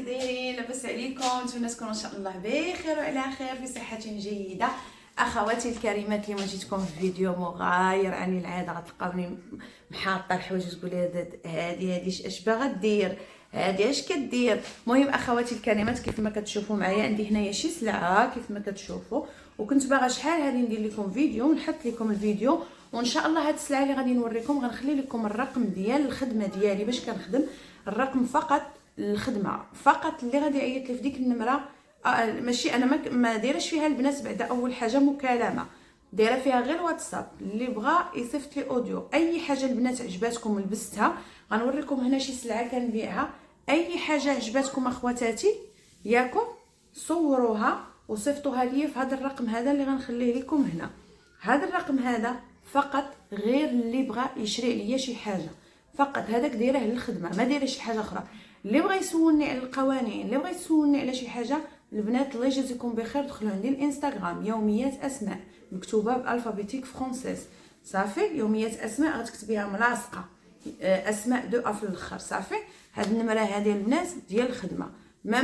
كي دايرين؟ لاباس عليكم؟ نتمنى تكونوا ان شاء الله بخير وعلى خير في صحه جيده. اخواتي الكريمات، اليوم جيتكم في فيديو مغاير عن العاده. غتلقاوني محاطه الحوايج تقولي هادي اش باغا دير، هادي اش كدير. المهم اخواتي الكريمات، كيف ما كتشوفوا معايا عندي هنايا شي سلعه كيف ما كتشوفوا، وكنت باغا شحال هادي ندير لكم فيديو ونحط لكم الفيديو، وان شاء الله هاد السلعه اللي غادي نوريكم غنخلي لكم الرقم ديال الخدمه ديالي باش كنخدم. الرقم فقط الخدمه فقط اللي غادي يعيط لي في ديك النمره. ماشي انا ما دايرش فيها البنات. بعدا اول حاجه مكالمه دايره فيها غير واتساب. اللي بغى يصيفط لي اوديو اي حاجه البنات عجباتكم لبستها. غنوريكم هنا شي سلعه كنبيعها. اي حاجه عجباتكم اخواتاتي ياكم صوروها وصيفطوها لي في هذا الرقم هذا اللي غنخليه لكم هنا. هذا الرقم هذا فقط غير اللي بغى يشري ليا شي حاجه فقط، هذاك دايره للخدمه، ما دايره شي حاجه اخرى. اللي بغى يسولني على القوانين، اللي بغى يسولني على شي حاجه، البنات الله يجازيكم بخير دخلوا عندي الانستغرام يوميات اسماء مكتوبه بالالفابيتيك فرونسيز. صافي يوميات اسماء غتكتبيها ملاصقه اسماء دو اف الاخر. صافي هاد النمره هذه البنات ديال الخدمه، ما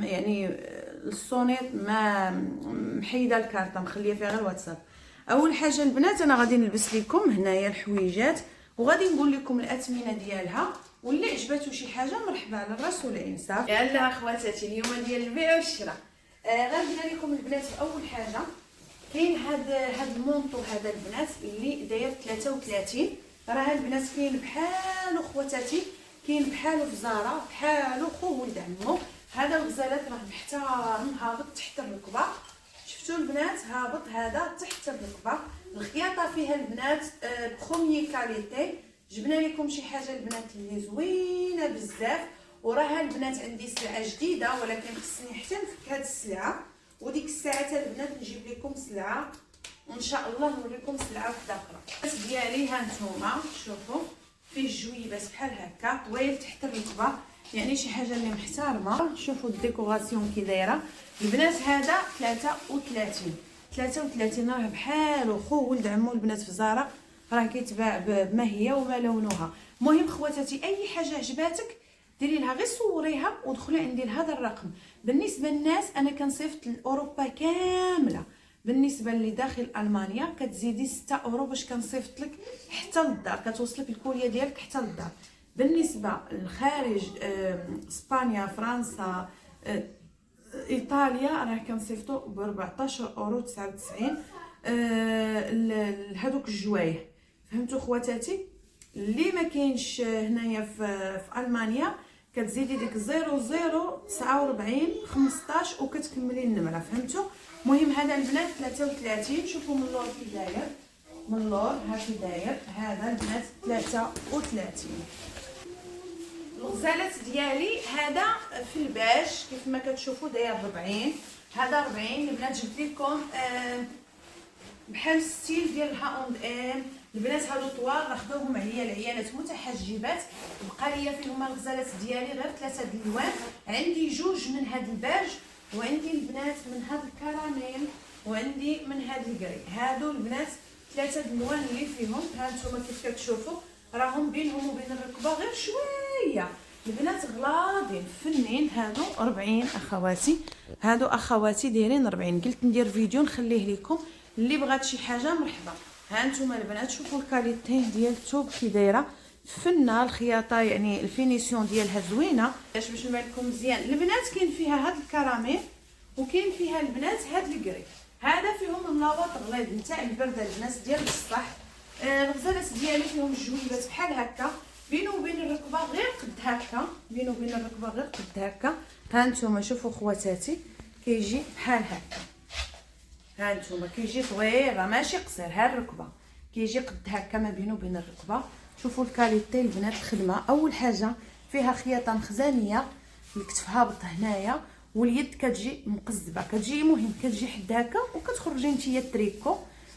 يعني الصونيت ما محيده الكارطه مخليه فيها غير الواتساب. اول حاجه البنات انا غادي نلبس لكم هنايا الحويجات وغادي نقول لكم الاثمنه ديالها، واللي عجباتو شي حاجه مرحبا على الراس والعين. صافي يلا اخواتاتي اليوم ديال البيع والشراء. غنبدا لكم البنات باول حاجه. كاين هاد المونطو هذا البنات اللي داير 33. راه البنات كاين بحالو خواتاتي، كاين بحالو في زارا، بحالو خو ولد عمو. هذا الغزالات راه محترم هابط تحت الركبه. شفتوا البنات هابط هذا تحت الركبه. الخياطه فيها البنات بخوميي كاليتي. جبنا لكم شي حاجه البنات اللي زوينه بزاف. وراها البنات عندي سلعه جديده، ولكن خصني حتى نفك هاد السلعه، وديك الساعه البنات نجيب لكم سلعه وان شاء الله نوريكم سلعه واحده اخرى. البنات ديالي ها نتوما شوفوا فيه الجويبات بحال هكا طويل تحت الركبه، يعني شي حاجه اللي محترمه. شوفوا الديكوراسيون كي دايره البنات. هذا 33 راه بحالو خو ولد عمو البنات في زارا. راه كيتباع بما هي وما لونها. المهم خواتاتي اي حاجه عجباتك ديري لها غير صوريها ودخلي عندي لهذا الرقم. بالنسبه للناس انا كنصيفط لاوروبا كامله. بالنسبه اللي داخل المانيا كتزيدي 6 اورو باش كنصيفط لك حتى للدار، كتوصلك الكوليه ديالك حتى للدار. بالنسبه للخارج اسبانيا فرنسا ايطاليا راه كنصيفطو ب 14 اورو 99. هذوك الجوايه فهمتوا خواتاتي. اللي ما كاينش هنايا في المانيا كتزيدي ديك 0049 15 وكتكملي النمره. فهمتوا؟ المهم هذا البنات 33. شوفوا من اللور كي داير، من اللور ها كي داير. هذا البنات 33. الغزالات ديالي هذا في الباج كيف ما كتشوفوا داير 40. هذا 40 البنات. جبت لكم بحال الستيل ديال الها اون ام. البنات هادو طوال ناخذوهم عليا العيالات متحجبات. بقى ليا فيهم الغزالات ديالي غير 3 د الالوان. عندي جوج من هاد الباج، وعندي البنات من هاد الكراميل، وعندي من هاد الكري. هادو البنات 3 د الالوان اللي فيهم. ها نتوما كيف كتشوفوا راهم بينهم وبين الركبه غير شويه. البنات غلاضين فنين. هادو 40 اخواتي، هادو اخواتي دايرين 40. قلت ندير فيديو نخليه لكم اللي بغات شي حاجه مرحبا. ها نتوما البنات شوفوا الكاليتي ديال الثوب كي دايره فنه. الخياطه يعني الفينيسيون ديالها زوينه باش نبان لكم مزيان. البنات كاين فيها هاد الكراميل وكاين فيها البنات هاد الكري. هذا فيهم اللاباط غليظ نتاع البرده البنات ديال بصح. الغزالات ديالي فيهم الجويبات بحال هكا بينو وبين الركبه غير قد هكا، بينو وبين الركبه غير قد هكا. ها نتوما شوفوا خواتاتي كيجي بحال هكا. ها نتوما كيجي طويل راه ماشي قصير، ها الركبه كيجي قد هكا ما بينو وبين الركبه. شوفوا الكاليتي البنات. الخدمه اول حاجه فيها خياطه مخزانيه، الكتف هابط هنايا واليد كتجي مقزبه، كتجي مهم كتجي حد هكا وكتخرجي نتيا التريكو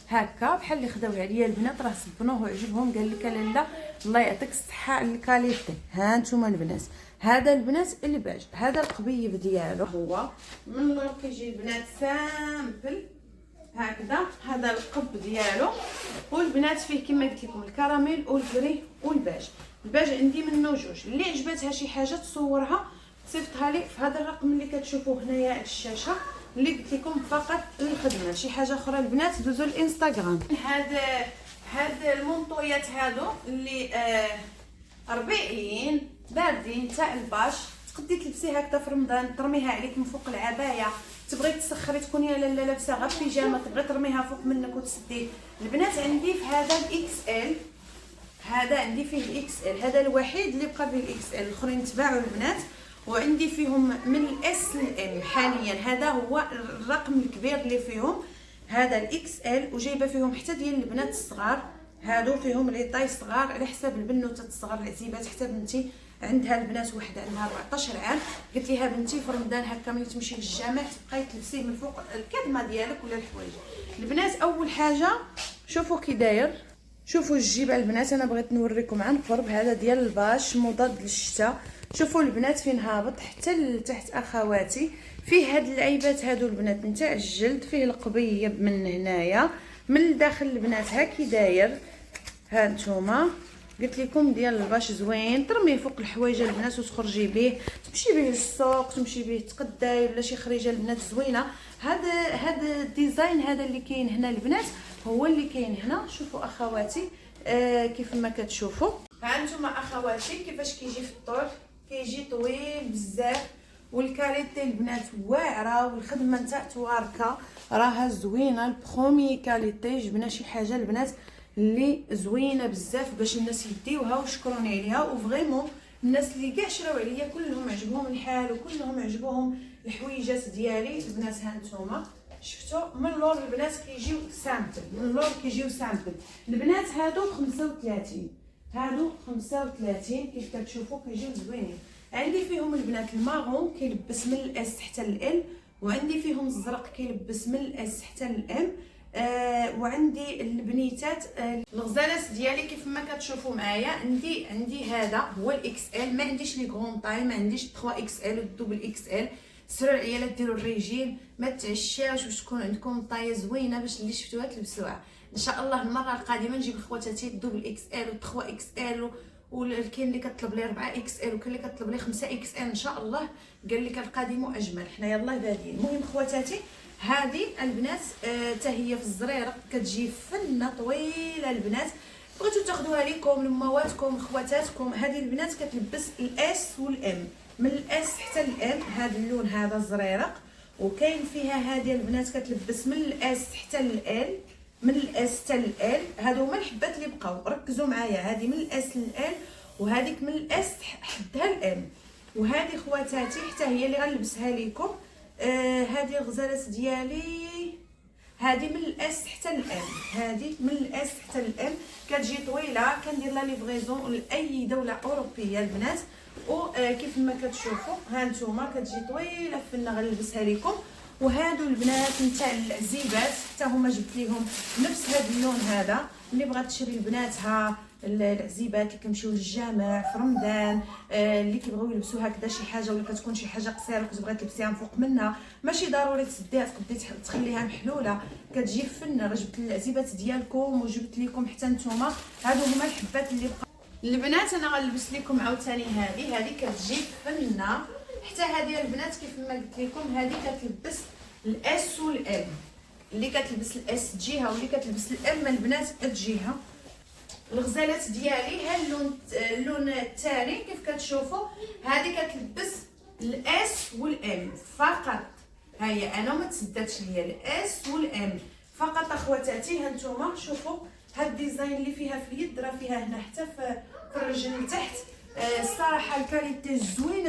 هكا بحال اللي خداو عليا البنات. راه صبنوه وعجبهم قال لك لاله الله يعطيك الصحه الكاليتي. ها نتوما البنات هذا البنات الباج. هذا القبيب ديالو هو من اللور كيجي البنات سامبل هكذا. هذا القب ديالو. والبنات فيه كما قلت لكم الكراميل والكري والباج. الباج عندي منه جوج. اللي عجباتها شي حاجه تصورها صيفطها لي في هذا الرقم اللي كتشوفوه هنايا على الشاشه، اللي قلت لكم فقط للخدمه. شي حاجه اخرى البنات دوزوا الانستغرام. هاد المونطويات هادو اللي ربيعيين باردين تاع الباش، تقدي تلبسيها هكذا في رمضان، ترميها عليك من فوق العبايه، تبغي تسخري تكوني لاله لابسه غير بيجامه تبغي ترميها فوق منك وتسدي. البنات عندي في هذا الاكس ال، هذا عندي فيه الاكس ال، هذا الوحيد اللي بقى فيه الاكس ال، الاخرين تباعوا البنات. وعندي فيهم من الاس للام حاليا، هذا هو الرقم الكبير اللي فيهم، هذا الاكس ال. وجايبه فيهم حتى ديال البنات الصغار، هادو فيهم لي طاي صغار على حساب البنوتات الصغار العزيبات. حتى بنتي عندها البنات وحده عندها 14 عام، قلت لها بنتي في رمضان هكا ملي تمشي للجامع تبقاي تلبسيه من فوق الكدمه ديالك ولا الحوايج. البنات اول حاجه شوفوا كي داير، شوفوا الجيب البنات، انا بغيت نوريكم عن قرب. هذا ديال الباش مضاد للشتاء، شوفوا البنات فين هابط حتى لتحت اخواتي. فيه هاد اللعيبات هادو البنات نتاع الجلد، فيه القبيب من هنايا من الداخل البنات هاكي داير. ها نتوما قلت لكم ديال الباش زوين، ترميه فوق الحوايج البنات وتخرجي به، تمشي به للسوق، تمشي به تقداي ولا شي خريجه البنات زوينه. هذا الديزاين هذا اللي كاين هنا البنات هو اللي كاين هنا. شوفوا اخواتي كيف ما كتشوفوا، ها انتم اخواتي كيفاش كيجي في الطول، كيجي طويل بزاف، والكاليتي البنات واعره، والخدمه نتاع تواركه راها زوينه. البروميي كاليتي جبنا شي حاجه البنات اللي زوينه بزاف باش الناس يديوها وشكروني عليها. وفريمون الناس اللي كاع شراو عليا كلهم عجبهم الحال وكلهم عجبوهم الحويجات ديالي البنات. ها نتوما شفتوا من اللور البنات كيجيو سامبل، من اللور كيجيو سامبل البنات. هادو 35، هادو 35 كيف كتشوفوا كيجيو زوينين. عندي فيهم البنات المارون كيلبس من الاس حتى ال، وعندي فيهم الزرق كيلبس من الاس حتى الام. وعندي البنيتات الغزالات ديالي كيف ما كتشوفوا معايا. عندي هذا هو الاكس ال، ما عنديش لي غون طاي، ما عنديش 3 اكس ال والدوبل اكس ال. سروا العيالات ديروا الريجيم، ما تعشاوش باش تكون عندكم طايه زوينه باش اللي شفتوها تلبسوها. ان شاء الله المره القادمه نجيب لخواتاتي الدوبل اكس ال و 3 اكس ال، وكاين اللي كطلب لي 4 اكس ال وكاين اللي كطلب لي 5 اكس ال. ان شاء الله قال لك القادم اجمل، حنا يلاه بادين. المهم خواتاتي هذه البنات حتى هي في الزريره كتجي فنه طويله البنات، بغيتو تاخذوها ليكم لمواتكم خواتاتكم. هذه البنات كتلبس الاس والام، من الاس حتى الام. هذا اللون هذا الزريرق، وكاين فيها هذه البنات كتلبس من الاس حتى ال، من الاس حتى ال. هادو هما الحبات اللي بقاو، ركزوا معايا. هذه من الاس لل، وهذيك من الاس حدها الام. وهذه خواتاتي حتى هي اللي غنلبسها لكم. هذه الغزالات ديالي هذه من الاس حتى الام، هذه من الاس حتى الام كتجي طويله، كندير لها ليفريزون لاي دوله اوروبيه البنات. وكيف ما كتشوفوا ها نتوما كتجي طويله فينا غنلبسها لكم. وهادو البنات نتاع العزيبات حتى هما جبت ليهم نفس هذا اللون هذا. اللي بغات تشري لبناتها العزيبات اللي كيمشيو للجامع في رمضان، اللي كيبغيو يلبسوا هكذا شي حاجه، ولا كتكون شي حاجه قصيره كتبغي تلبسيها من فوق منها، ماشي ضروري تسديها، تقدري تخليها محلوله كتجي فنه. راه جبت العزيبات ديالكم وجبت لكم حتى نتوما. هادو هما الحبات اللي بقى البنات. انا غنلبس لكم عاوتاني هذه كتجي فنه. حتى هذه البنات كيف ما قلت لكم هذه كتلبس الاس والام، اللي كتلبس الاس تجيها واللي كتلبس الام البنات تجيها. الغزالات ديالي ها اللون الثاني كيف كتشوفوا، هذه كتلبس الاس والام فقط. هي انا ما تسداتش ليا الاس والام فقط اخواتاتي. ها نتوما شوفوا هاد الديزاين اللي فيها في اليد، راه فيها هنا حتى في الرجل تحت. الصراحه الكاليتي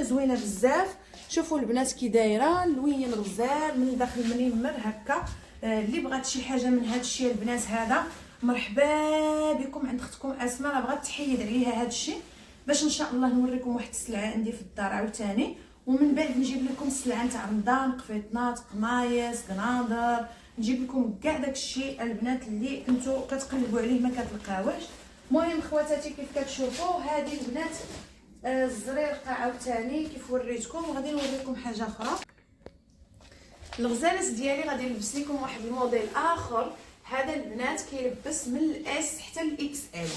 زوينه بزاف. شوفوا البنات كي دايره لوين غزال من الداخل منمر هكا. اللي بغات شي حاجه من هذا الشيء البنات هذا مرحبا بكم عند اختكم اسماء. راه بغات تحيد عليها هذا الشيء باش ان شاء الله نوريكم واحد السلعه عندي في الدار عاوتاني، ومن بعد نجيب لكم السلعه نتاع رمضان، قفيطنات، قمايص، قناضر، نجيب لكم كاع داك الشيء البنات اللي كنتو كتقلبوا عليه ما كتلقاوهش. المهم خواتاتي كيف كتشوفوا هذه البنات الزريقه عاوتاني كيف وريتكم. وغادي نوريكم حاجه اخرى. الغزالات ديالي غادي نلبس لكم واحد الموديل اخر. هذا البنات كيلبس من الاس حتى الاكس ال،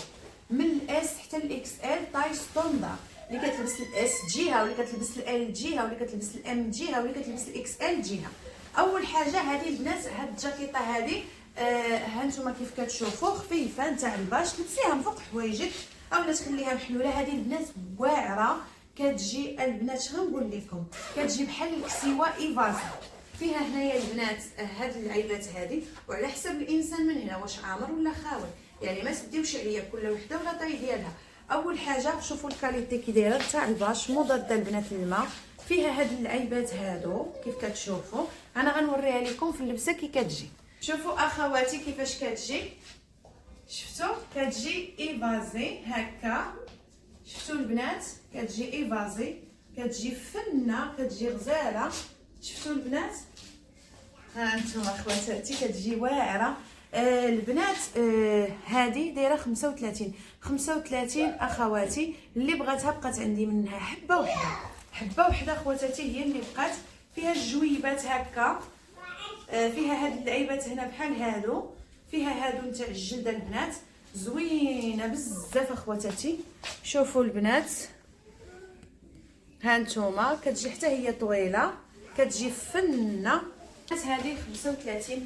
من الاس حتى الاكس ال طاي ستوندار. اللي كتلبس الاس جهه، واللي كتلبس ال جهه، واللي كتلبس الام جهه، واللي كتلبس الاكس ال جهه. اول حاجه هذه البنات، هاد الجاكيطه هذه ها نتوما كيف كتشوفوا خفيفه نتاع الباش، تلبسيها من فوق حوايجك اولا تخليها محلوله. هذه البنات واعره، كتجي البنات غنقول لكم كتجي بحال الكسيوه ايفازا. فيها هنايا البنات هاد العيبات هذه، وعلى حسب الانسان من هنا واش عامر ولا خاوي، يعني ما تديوش عليا كل وحده ولا طاي ديالها. اول حاجه شوفوا الكاليتي كي دايره تاع الباش، مضاده البنات للماء. فيها هاد العيبات هادو كيف كتشوفوا، انا غنوريها لكم في اللبسه كي كتجي. شوفوا اخواتي كيفاش كتجي، شفتوا كتجي ايفازي هكا، شفتوا البنات كتجي ايفازي، كتجي فنه، كتجي غزاله. شفتوا البنات، ها انتم اخواتاتي كتجي واعره. البنات هذه دايره 35 اخواتي. اللي بغاتها بقات عندي منها حبه وحده اخواتاتي هي اللي بقات. فيها الجويبات هكا، فيها هاد اللعيبات هنا بحال هادو، فيها هادو نتاع الجلده البنات، زوينه بزاف اخواتاتي. شوفوا البنات ها نتوما كتجي حتى هي طويله، كتجي فنه. هذه 35،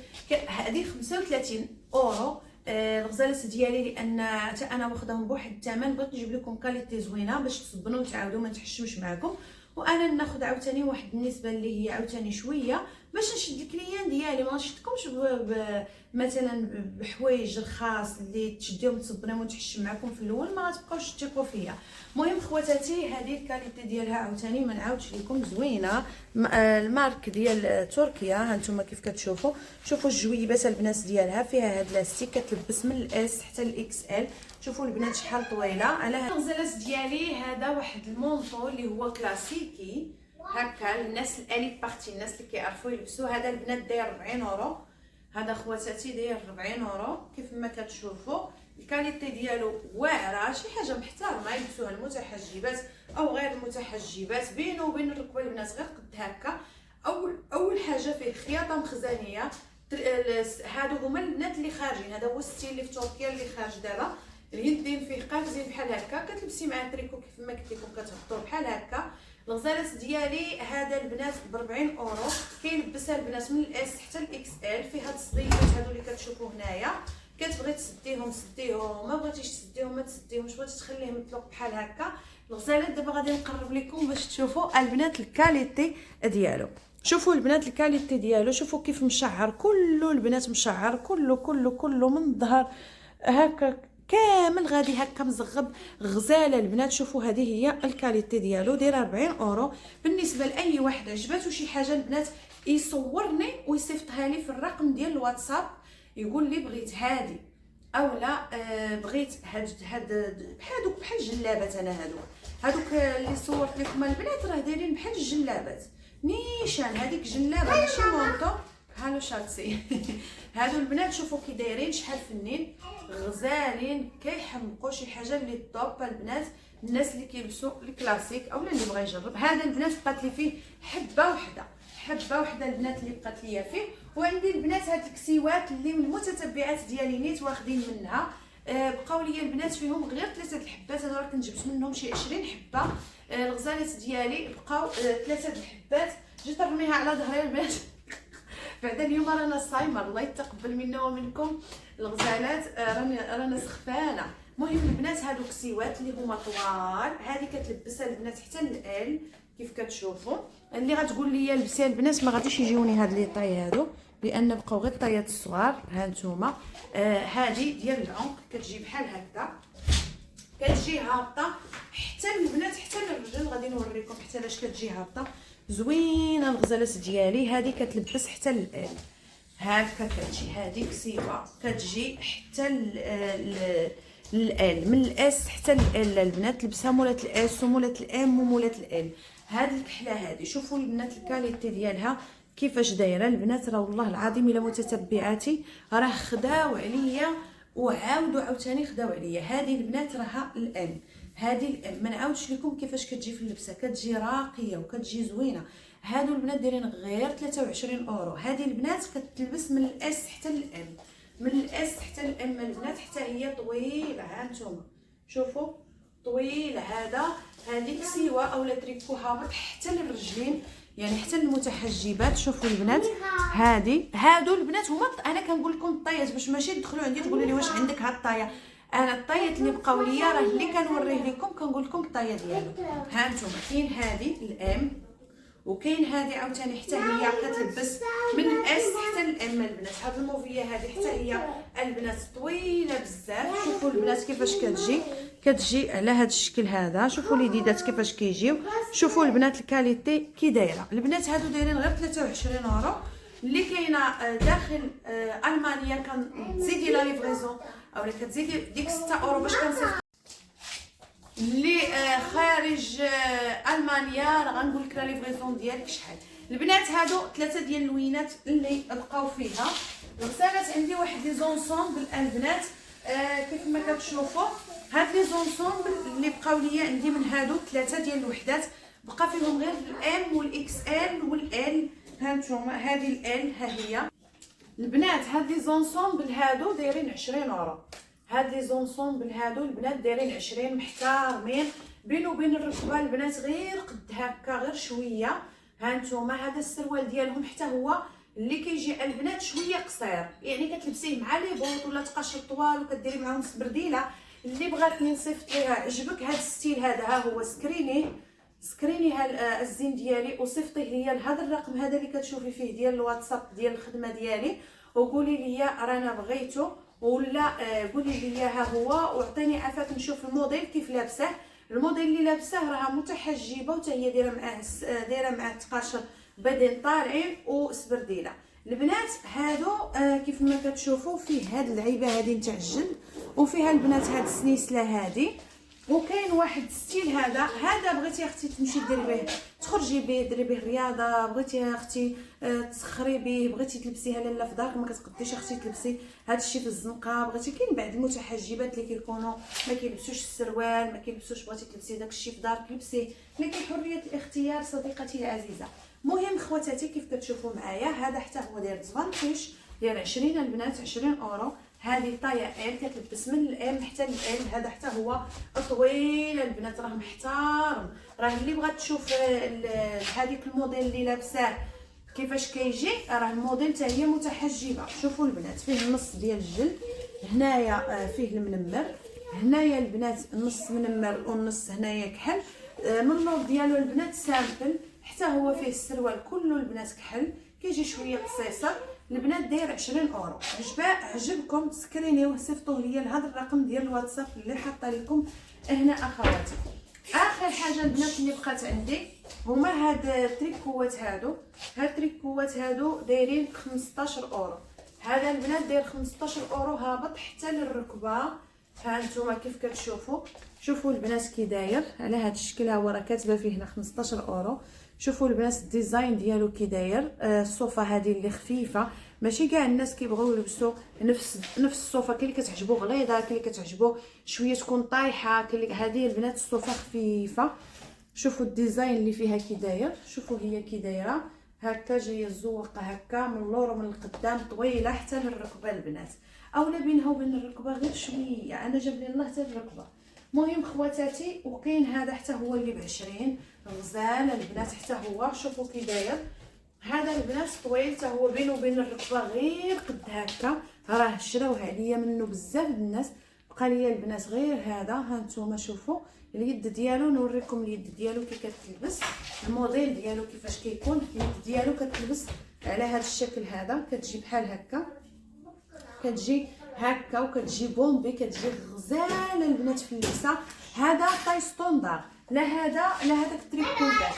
هذه 35 اورو. الغزالات ديالي لان حتى انا واخداهم بواحد الثمن، بغيت نجيب لكم كاليتي زوينه باش تصبنوا وتعاودوا ما تحشمش معكم، وانا ناخذ عاوتاني واحد النسبه اللي هي عاوتاني شويه باش نشد الكليان ديالي. ما نشدكمش مثلا بحوايج رخاص اللي تشديهم تصبنهم وتحشم معكم في الاول، ما غتبقاوش تثقوا فيا. المهم خواتاتي هذه الكاليتي ديالها عاوتاني ما نعاودش لكم، زوينه. المارك ديال تركيا ها نتوما كيف كتشوفوا. شوفوا الجويبات البنات ديالها، فيها هاد لاستيك كتلبس من الاس حتى الاكس ال. شوفوا البنات شحال طويله. على هاد الغزالات ديالي هذا واحد المونطو اللي هو كلاسيكي هكا للناس الاليت بارتي، الناس اللي كيعرفوا يلبسوا. هذا البنات داير 40 اورو، هذا خواتاتي داير 40 اورو كيف ما كتشوفوا. الكاليتي ديالو واعره، شي حاجه محترمه يلبسوها المتحجبات او غير المتحجبات. بينه وبين الركبه البنات غير قد هكا. اول حاجه فيه خياطه مخزنيه. هادو هما البنات اللي خارجين، هذا هو الستيل اللي في تركيا اللي خارج دابا. اليدين فيه قافزين بحال هكا، كتلبسي معاه تريكو كيف ما قلت لكم كتهبطوا بحال هكا. الغزالات ديالي هذا البنات ب 40 اورو، كيلبسها البنات من الاس حتى الاكس ال. فيها الصديقات هادو اللي كتشوفوا هنايا، كتبغي تسديهم سديهم، ما بغيتيش تسديهم ما تسديهمش، بغيتي تخليهم يطلق بحال هكا. الغزالات دابا غادي نقرب لكم باش تشوفوا البنات الكاليتي ديالو. شوفوا البنات الكاليتي ديالو، شوفوا كيف مشعر كله البنات، مشعر كله من الظهر هكا كامل غادي هكا مزغب غزاله البنات. شوفوا هذه هي الكاليتي ديالو، دايره 40 اورو. بالنسبه لاي واحد عجباتو شي حاجه البنات يصورني ويصيفطها لي في الرقم ديال الواتساب، يقول لي بغيت هادي اولا بغيت هاد بحال الجلابات. انا هادوك اللي صورت لكم البنات راه دايرين بحال الجلابات نيشان، هذيك جلابه ماشي مونطو. هالو شاتسي هادو البنات شوفوا كي دايرين شحال فنين غزالين، كيحمقوا شي حاجه اللي طوب البنات. الناس اللي كيلبسوا الكلاسيك اولا اللي بغى يجرب هذا البنات بقات لي فيه حبه وحده البنات اللي بقات ليا فيه. وعندي البنات هاد الكسيوات اللي من المتتبعات ديالي نيت واخدين منها، بقاو لي البنات فيهم غير 3 الحبات. انا راه كنت جبت منهم شي 20 حبه. الغزالات ديالي بقاو 3 الحبات. جيت نرميها على ظهري البنات بعدا اليوم رانا صايمه، الله يتقبل منا ومنكم الغزالات، رانا سخفانه. المهم البنات هادو كسيوات اللي هما طوال، هذه كتلبسها البنات حتى ال كيف كتشوفوا. اللي غتقول لي لبسيها البنات ما غاديش يجيوني هاد لي طاي هادو، لان بقاو غير الطايات الصغار. ها نتوما هذه ديال العنق كتجي بحال هكا، كتجي هابطه حتى البنات حتى الرجل. غادي نوريكم حتى لاش كتجي هابطه زوينه الغزالات ديالي. هذه كتلبس حتى ال هكا كتجي، هذه كسيبه كتجي حتى ال من الاس حتى ال البنات لبسها مولات الاس ومولات الام ومولات ال. هذه الكحله هذه شوفوا البنات الكاليتي ديالها كيفاش دايره البنات. راه والله العظيم الا متتبعاتي راه خداو عليا وعاودوا عاوتاني خداو عليا. هذه البنات راها الام، هذه الام ما نعاودش لكم كيفاش كتجي في اللبسه، كتجي راقيه وكتجي زوينه. هادو البنات دايرين غير 23 اورو. هذه البنات كتلبس من الاس حتى الام، من الاس حتى الام البنات، حتى هي طويله. ها نتوما شوفوا طويل هذا. هذيك سيوا اولا تريكو هابط حتى للرجلين، يعني حتى المتحجبات. شوفوا البنات هادو البنات هما انا كنقول لكم الطايات باش ماشي تدخلوا عندي تقولوا لي واش عندك هاد الطايه. انا الطايات اللي بقاو ليا راه اللي كنوريه لكم كنقول لكم الطايه ديالو. ها انتم كاين هذه الام، وكاين هذه عاوتاني حتى هي كتلبس من الاس حتى الام البنات. هاد الموفيه هذه حتى هي البنات طويله بزاف. شوفوا البنات كيفاش كتجي على هذا الشكل هذا. شوفوا لي ديدات كيفاش كيجيو. شوفوا البنات الكاليتي كي دايره. البنات هادو دايرين غير 23 اورو. اللي كاينه داخل المانيا كتزيدي لا ليفريزون اولا كتزيدي ديك 6 اورو باش كنصيفط. اللي خارج المانيا راه غنقول لك لا ليفريزون ديالك شحال. البنات هادو 3 ديال اللوينات اللي بقاو فيها. الغسالات عندي واحد لي زونسومبل البنات كيف ما كتشوفوا. هاد لي زونسومبل اللي بقاو ليا عندي من هادو 3 ديال الوحدات، بقى فيهم غير الام والاكس ال والال. ها نتوما هذه الال ها هي البنات. هاد لي زونسومبل هادو دايرين 20 اورو. هاد لي زونسومبل هادو البنات دايرين 20 محترمين. بينو وبين الركبه البنات غير قد هكا غير شويه. ها نتوما هذا السروال ديالهم حتى هو اللي كيجي البنات شويه قصير، يعني كتلبسيه مع لي بوط ولا تقاشر طوال وكديري معاهم سبرديله. اللي بغاتني نصيفط ليها عجبك هاد الستيل هذا ها هو سكريني ها الزين ديالي وصيفطيه ليا لهذا الرقم هذا اللي كتشوفي فيه ديال الواتساب ديال الخدمه ديالي، وقولي لي رانا بغيتو ولا قولي لي ها هو وعطيني عافاك نشوف الموديل كيف لابسه. الموديل اللي لابسه راها متحجبه وتا هي دايره معاه تقاشر بدين طالعين وسبرديله. البنات هادو كيف ما كتشوفوا فيه هاد العيبه هذه نتاع الجلد، وفيها البنات هاد السنيسله هذه. وكاين واحد ستيل هذا بغيتي اختي تمشي ديري به تخرجي به ديري به رياضه، بغيتي اختي تسخري به، بغيتي تلبسيها لاله في دارك ما كتقديش اختي تلبسي هذا الشيء في الزنقه. بغيتي كاين بعض المتحجبات اللي كيكونوا ما كيلبسوش السروال، ما كيلبسوش، بغيتي تلبسي داك الشيء في دارك لبسيه، لكن حريه الاختيار صديقتي العزيزه. مهم خواتاتي كيف كتشوفوا معايا هذا حتى هو داير زفانتيش ديال 20 البنات 20 اورو. هذه طايه ال كتلبس من الام حتى ال. هذا حتى هو طويل البنات راه محترم. راه اللي بغات تشوف هذيك الموديل اللي لابساه كيفاش كيجي راه الموديل حتى هي متحجبه. شوفوا البنات فيه النص ديال الجلد هنايا فيه المنمر، هنايا البنات النص منمر والنص هنايا كحل. من اللوب ديالو البنات سامبل حتى هو فيه السروال كله البنات كحل كيجي شويه قصيصه. البنات داير 20 اورو. عجبكم سكرينيوه صيفطوه ليا لهذا الرقم ديال الواتساب اللي حاطه لكم هنا اخواتي. اخر حاجه البنات اللي بقات عندي هما هاد التريكوات هادو. هاد التريكوات هادو دايرين 15 اورو. هذا البنات داير 15 اورو هابط حتى للركبه. ها نتوما كيف كتشوفوا. شوفوا البنات كي داير على هذا الشكل. ها هو راه كاتبه فيه هنا 15 اورو. شوفوا البنات الديزاين ديالو كي داير. الصوفه هذه اللي خفيفه، ماشي كاع الناس كيبغيو يلبسوا نفس الصوفه. كاين اللي كتعجبو غليظه، كاين اللي كتعجبو شويه تكون طايحه، كاين هذه البنات الصوفه خفيفه. شوفوا الديزاين اللي فيها كي داير. شوفوا هي كي دايره هكا جايه الزوقه هكا من اللور ومن القدام طويله حتى للركبه البنات، اولا بينها وبين الركبه غير شويه. انا جاب لي الله حتى الركبه. مهم خواتاتي. وكاين هذا حتى هو اللي ب20 غزال البنات حتى هو. شوفوا كي داير هذا البنات طويل حتى هو بينه وبين الركبه غير قد هكا. راه شراوه عليا منه بزاف الناس، بقى ليا البنات غير هذا. ها نتوما شوفوا اليد ديالو، نوريكم اليد ديالو كي كتلبس، الموديل ديالو كيفاش كيكون. اليد ديالو كتلبس على هذا الشكل هذا، كتجي بحال هكا، كتجي هكا وكتجي بومبي، كتجي غزاله البنات في اللبسه. هذا طاي ستوندار، لا هذاك التريكوتاج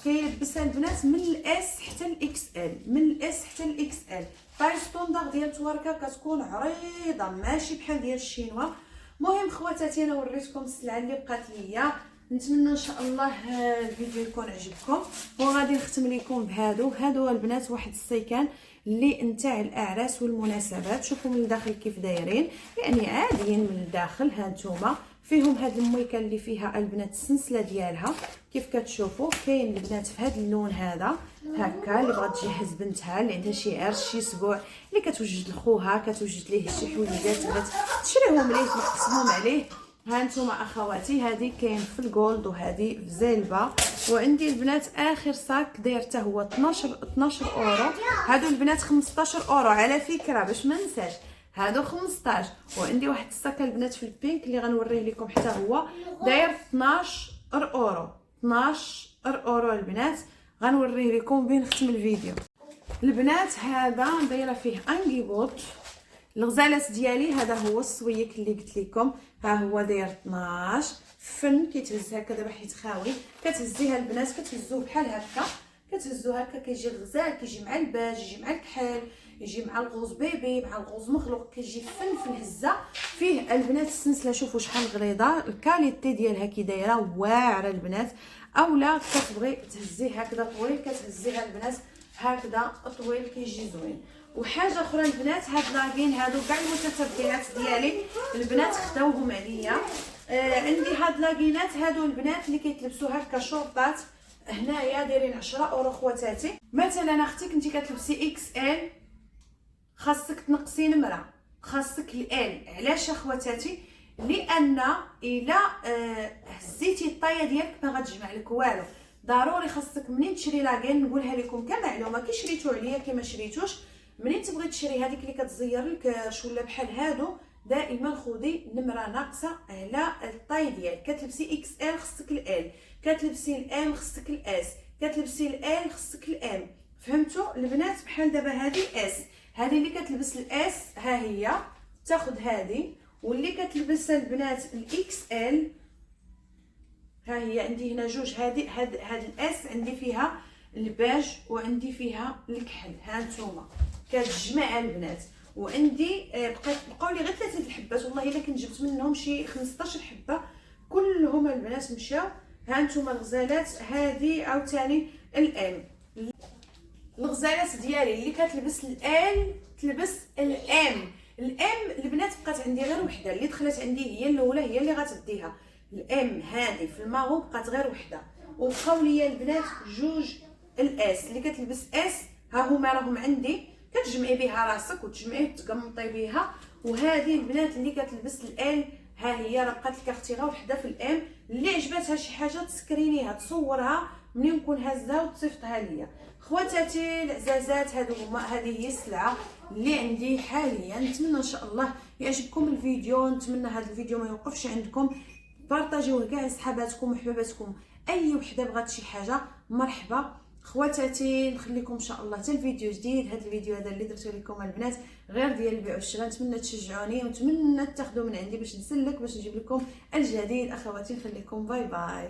كيلبسها البنات من الاس حتى الاكس ال، من الاس حتى الاكس ال. طاي ستوندار ديال تواركه كتكون عريضه ماشي بحال ديال الشينوا. مهم خواتاتي انا وريتكم السلعه اللي بقات ليا. نتمنى ان شاء الله الفيديو يكون عجبكم، وغادي نختم لكم هادو البنات واحد السيكان اللي نتاع الاعراس والمناسبات. شوفوا من الداخل كيف دايرين، يعني عاديين من الداخل. ها نتوما فيهم هاد المويكه اللي فيها البنات السلسله ديالها كيف كتشوفوا. كاين البنات في هاد اللون هذا هكا، اللي بغات تجهز بنتها اللي عندها شي عرس شي اسبوع، اللي كتوجد لخوها كتوجد ليه شي حويجات بغات تشريهم ليه تقسمهم عليه. ها انتم اخواتي، هذه كاين في الجولد وهذه في زيلبا. وعندي البنات اخر صاك داير حتى هو 12 اورو. هادو البنات 15 اورو على فكره باش ما ننساش، هادو 15. وعندي واحد الصاك البنات في البينك اللي غنوريه لكم حتى هو داير 12 اورو. 12 اورو البنات، غنوريه لكم بين ختم الفيديو. البنات هذا دايره فيه انكيبوت. الغزالات ديالي هذا هو الصويك اللي قلت لكم، ها هو داير 12 فن. كيتهز هكا دابا حيت خاوي، كتهزيها البنات كتهزوه بحال هكا، كتهزوه هكا كيجي الغزال، كيجي مع الباج، يجي مع الكحل، يجي مع الغوز بيبي، مع الغوز مخلوق، كيجي فن في الهزه. فيه البنات السلسله شوفوا شحال غليظه، الكاليتي ديالها كي دايره واعره البنات. اولا كتبغي تهزيه هكذا طويل، كتهزيها البنات هكذا طويل كيجي زوين. وحاجه اخرى البنات، هاد لاكين هادو كاع المتتبعات ديالي البنات خداوهم عليا. عندي هاد لاكينات هادو البنات اللي كيتلبسوا هكا شورطات، هنايا دايرين 10 اورو خواتاتي. مثلا اختي كنتي كتلبسي اكس ال، خاصك تنقصي نمره، خاصك ال. علاش اخواتاتي؟ لان الا هزيتي الطايه ديالك ما غتجمع لك والو. ضروري خاصك منين تشري لاكين، نقولها لكم كمعلومه، كي شريتو عليا كي ما شريتوش، منين تبغي تشري هذيك اللي كتزير الكرش ولا بحال هادو، دائما خذي نمره ناقصه على الطاي ديالك. كتلبسي اكس ال خصك ال، كتلبسي الام خصك الاس، كتلبسي ال خصك الام. فهمتوا البنات؟ بحال دابا هذه اس، هذه اللي كتلبس الاس ها هي تاخذ هذه، واللي كتلبس البنات الاكس ال ها هي عندي هنا جوج. هاد الاس عندي فيها الباج وعندي فيها الكحل، ها نتوما كتجمع البنات. وعندي بقاو لي غير 3 الحبات، والله الا كنت جبت منهم شي 15 حبه كلهم البنات مشاو. ها نتوما الغزالات هذه عاوتاني الام. الغزالات ديالي اللي كتلبس الال تلبس الام. الام البنات بقات عندي غير وحده اللي دخلت عندي، هي الاولى هي اللي غتديها. الام هذه في الماغو بقات غير وحده، وبقاو ليا البنات جوج الاس. اللي كتلبس اس ها هما راهم عندي، كتجمعي بها راسك وتجمعي تقمطي بها. وهذه البنات اللي كتلبس ال ها هي راه بقات لك اختي غير وحده في الام. اللي عجباتها شي حاجه تسكرينيها تصورها منين نكون هازها وتصيفطها ليا. خواتاتي العزازات هذه هي السلعه اللي عندي حاليا. نتمنى ان شاء الله يعجبكم الفيديو، نتمنى هذا الفيديو ما يوقفش عندكم، بارطاجيوه كاع لصحاباتكم وحباباتكم، اي وحده بغات شي حاجه مرحبا. خواتاتي نخليكم ان شاء الله حتى الفيديو جديد. هذا الفيديو هذا اللي درته لكم البنات غير ديال البيع والشراء، نتمنى تشجعوني ونتمنى تاخذوا من عندي باش نسلك باش نجيب لكم الجديد. اخواتي نخليكم باي باي.